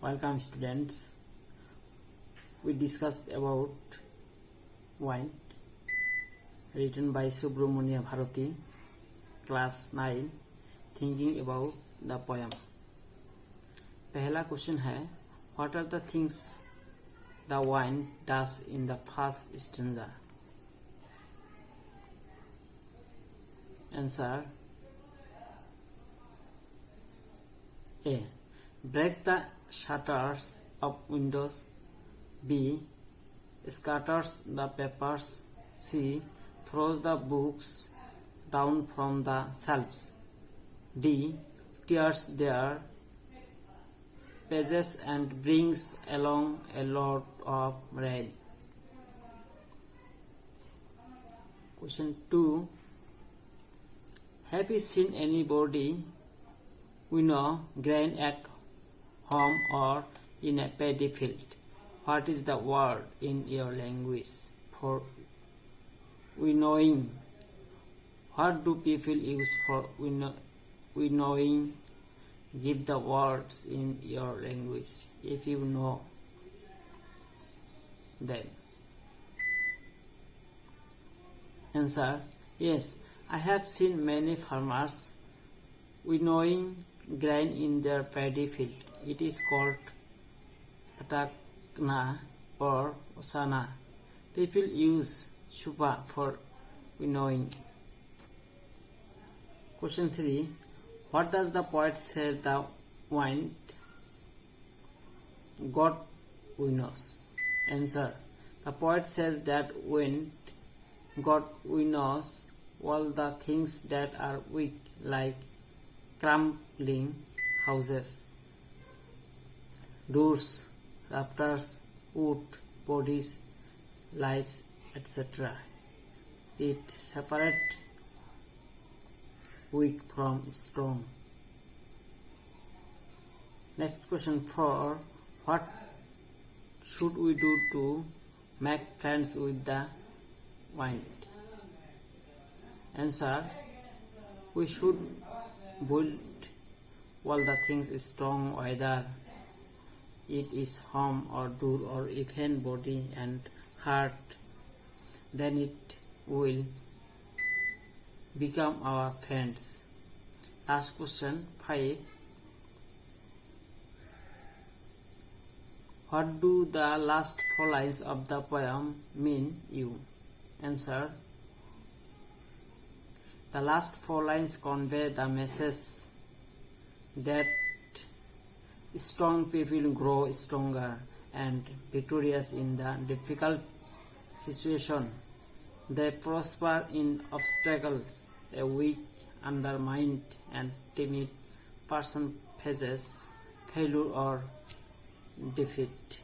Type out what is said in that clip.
Welcome students. We discussed about Wind, written by Subramania Bharati, class 9, thinking about the poem. पहला question है, what are the things the wind does in the first stanza? Answer: A. Breaks the shutters of windows. B. Scatters the papers. C. Throws the books down from the shelves. D. Tears their pages and brings along a lot of rain. Question 2. Have you seen anybody we know grain at home or in a paddy field? What is the word in your language for winnowing? What do people use for winnowing? Give the words in your language if you know them. Answer: Yes, I have seen many farmers winnowing grain in their paddy field. It is called patakna or osana. People use shupa for winnowing. Question 3. What does the poet say the wind God winnows? Answer: The poet says that wind God winnows all the things that are weak, like crumbling houses, doors, rafters, wood, bodies, lives, etc. It separates weak from strong. Next question 4. What should we do to make friends with the wind? Answer: We should build all the things strong, whether it is home or door or even body and heart. Then it will become our friends. Last question 5. What do the last 4 lines of the poem mean you? Answer: The last 4 lines convey the message that strong people grow stronger and victorious in the difficult situation. They prosper in obstacles. A weak, undermined, and timid person faces failure or defeat.